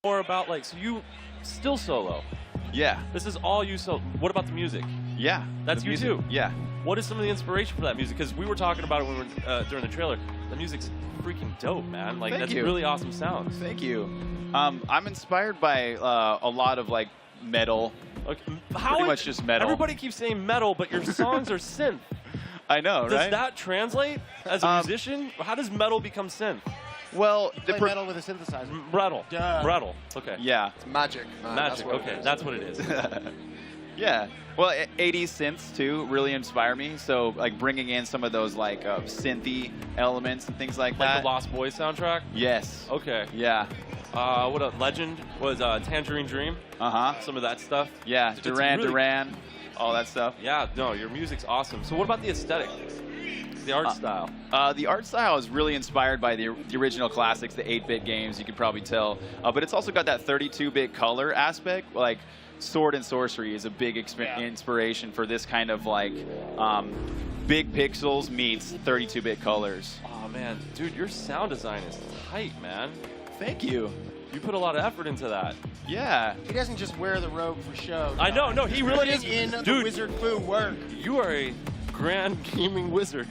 More about like, so you still solo? Yeah. This is all you solo. What about the music? Yeah. That's you music, too? Yeah. What is some of the inspiration for that music? Because we were talking about it when we were during the trailer. The music's freaking dope, man. Like, that's really awesome sounds. Thank you. I'm inspired by a lot of like metal. Okay. Pretty much just metal. Everybody keeps saying metal, but your songs are synth. I know, right? Does that translate as a musician? How does metal become synth? Well, play metal with a synthesizer. Rattle. Duh. Rattle. Okay. Yeah. It's magic. Magic. Okay, that's what it is. Yeah. Well, 80s synths too really inspire me. So like bringing in some of those like synthy elements and things like that. Like the Lost Boys soundtrack? Yes. Okay. Yeah. What a legend was Tangerine Dream. Some of that stuff. Yeah. Duran, all that stuff. Yeah. No, your music's awesome. So what about the aesthetic? The art style? The art style is really inspired by the original classics, the 8-bit games, you could probably tell. But it's also got that 32-bit color aspect. Like, Sword and Sorcery is a big inspiration for this kind of, like, big pixels meets 32-bit colors. Oh, man. Dude, your sound design is tight, man. Thank you. You put a lot of effort into that. Yeah. He doesn't just wear the robe for show. I know. No, he really is. In Dude, the wizard foo work. You are a grand gaming wizard.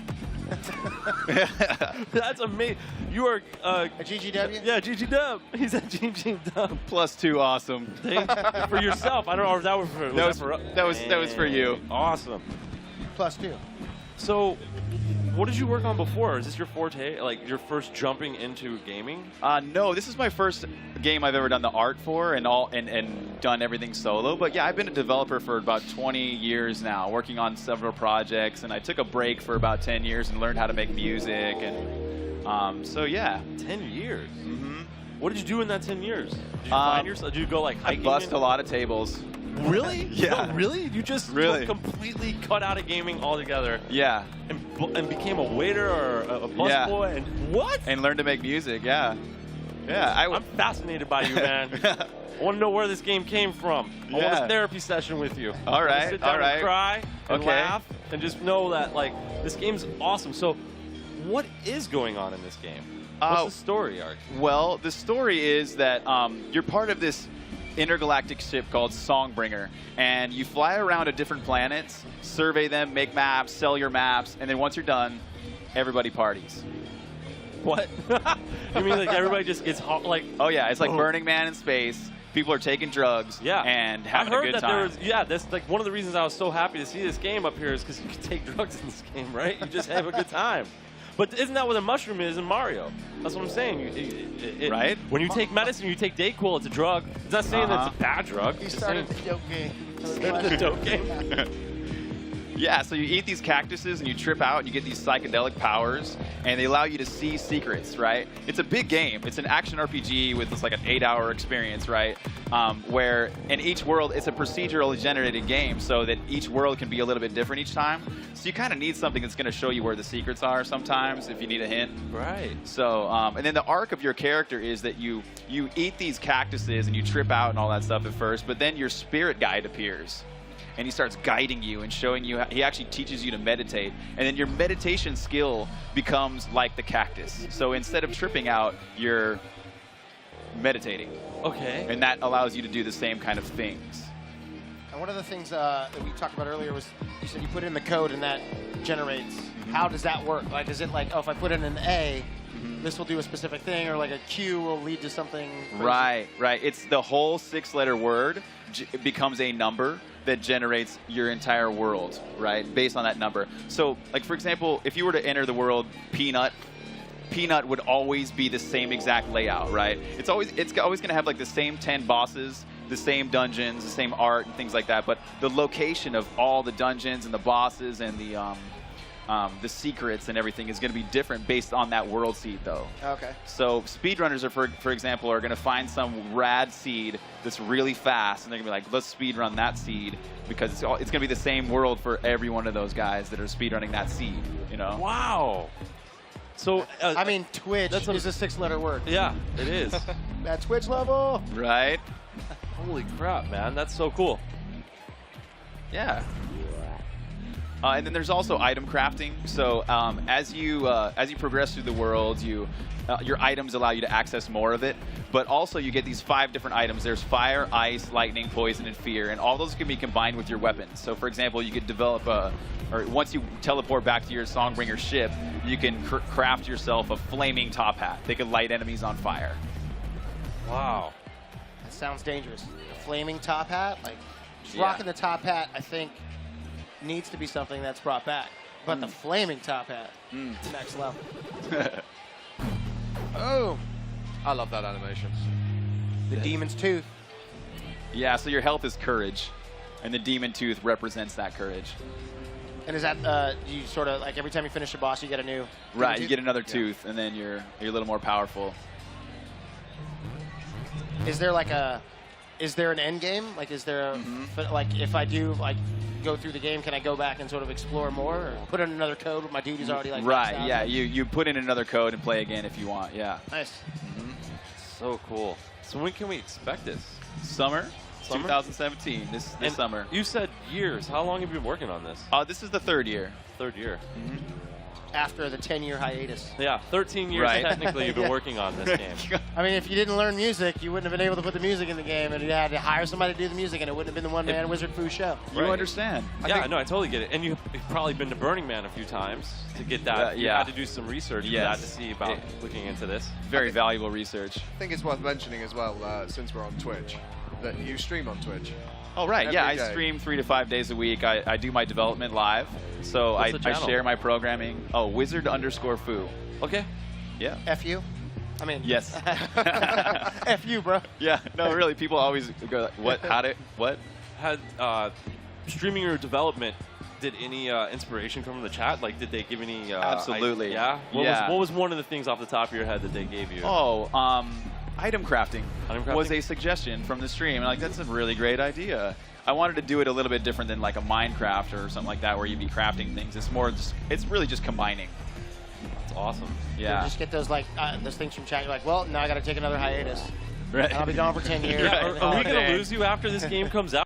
That's amazing. You are a GGW? Yeah, GGW. He's a GGW. +2 awesome. For yourself. I don't know if that was for that was for you. Awesome. +2. So, what did you work on before? Is this your forte? Like your first jumping into gaming? No, this is my first game I've ever done the art for and done everything solo. But yeah, I've been a developer for about 20 years now, working on several projects. And I took a break for about 10 years and learned how to make music. And so yeah. 10 years? Mm-hmm. What did you do in that 10 years? Did you find yourself? Did you go like hiking? I bust a lot of tables. Really? Yeah. No, really? You just completely cut out of gaming altogether? Yeah. And became a waiter or a busboy? And what? And learned to make music, yeah. Yeah. I'm fascinated by you, man. I want to know where this game came from. I want a therapy session with you. All right, sit down and cry and laugh and just know that, like, this game's awesome. So what is going on in this game? What's the story arc? Well, the story is that you're part of this intergalactic ship called Songbringer, and you fly around to different planets, survey them, make maps, sell your maps, and then once you're done, everybody parties. What? You mean like everybody just gets like? Oh yeah, it's like Burning Man in space. People are taking drugs and having a good time. That's like one of the reasons I was so happy to see this game up here is because you can take drugs in this game, right? You just have a good time. But isn't that what a mushroom is in Mario? That's what I'm saying. Right? When you take medicine, you take Dayquil, it's a drug. It's not saying that it's a bad drug. He started the dope game. Started the dope game. Yeah, so you eat these cactuses and you trip out and you get these psychedelic powers, and they allow you to see secrets, right? It's a big game. It's an action RPG with this like an 8-hour experience, right? Where in each world, it's a procedurally generated game, so that each world can be a little bit different each time. So you kind of need something that's going to show you where the secrets are sometimes if you need a hint. Right. So, and then the arc of your character is that you eat these cactuses and you trip out and all that stuff at first, but then your spirit guide appears. And he starts guiding you and showing you, he actually teaches you to meditate. And then your meditation skill becomes like the cactus. So instead of tripping out, you're meditating. Okay. And that allows you to do the same kind of things. And one of the things that we talked about earlier was you said you put in the code and that generates. How does that work? Like, is it like, oh, if I put in an A, this will do a specific thing, or like a Q will lead to something crazy? Right. It's the whole 6-letter word becomes a number that generates your entire world, right? Based on that number. So, like for example, if you were to enter the world Peanut would always be the same exact layout, right? It's always going to have like the same 10 bosses, the same dungeons, the same art and things like that. But the location of all the dungeons and the bosses and the secrets and everything is going to be different based on that world seed, though. Okay. So speedrunners, for example, are going to find some rad seed that's really fast, and they're going to be like, let's speedrun that seed, because it's going to be the same world for every one of those guys that are speedrunning that seed, you know? Wow. So, I mean, Twitch that's is a 6-letter word. yeah, it is. At Twitch level. Right? Holy crap, man. That's so cool. Yeah. And then there's also item crafting. So as you progress through the world, your items allow you to access more of it. But also you get these 5 different items. There's fire, ice, lightning, poison, and fear. And all those can be combined with your weapons. So for example, you could develop or once you teleport back to your Songbringer ship, you can craft yourself a flaming top hat. They can light enemies on fire. Wow. That sounds dangerous. A flaming top hat, like just Yeah. rocking the top hat, I think needs to be something that's brought back. But the flaming top hat, it's next level. Oh, I love that animation. the demon's tooth. Yeah, so your health is courage, and the demon tooth represents that courage. And is that you sort of like every time you finish a boss, you get a new Right, tooth? you get another tooth, and then you're a little more powerful. Is there like is there an end game? Like, is there like if I do like go through the game, can I go back and sort of explore more, or put in another code with my duties already like maxed Right, out? yeah, you put in another code and play again if you want, yeah. Nice. So cool. So when can we expect this? Summer? Summer? 2017, this And summer. You said years. How long have you been working on this? This is the 3rd year. 3rd year. After the 10-year hiatus. Yeah, 13 years Right. technically you've been Yeah. working on this game. I mean, if you didn't learn music, you wouldn't have been able to put the music in the game, and you had to hire somebody to do the music, and it wouldn't have been the one-man Wizard Foo show. You Right. understand. Yeah, no, I totally get it. And you've probably been to Burning Man a few times to get that. You yeah. had to do some research for Yes. that to see about looking into this. Very valuable research. I think it's worth mentioning as well, since we're on Twitch, that you stream on Twitch. Oh, right, yeah, I Every day. stream 3 to 5 days a week. I do my development live, so What's I the channel? share my programming. Oh, Wizard_Foo. Okay. Yeah. F you? I mean, Yes. F you, bro. Yeah, no, really, people always go, like, what, how did, what? Had streaming your development, did any inspiration come from the chat? Like, did they give any? Absolutely. Yeah? Yeah. What was one of the things off the top of your head that they gave you? Oh, item crafting, Item crafting? was a suggestion from the stream. And like, that's a really great idea. I wanted to do it a little bit different than like a Minecraft or something like that where you'd be crafting things. It's more just, it's really just combining. That's awesome. You Yeah. just get those like those things from chat. You're like, well, now I got to take another hiatus. Right. And I'll be gone for 10 years. Yeah, are we Oh, going to dang. lose you after this game comes out?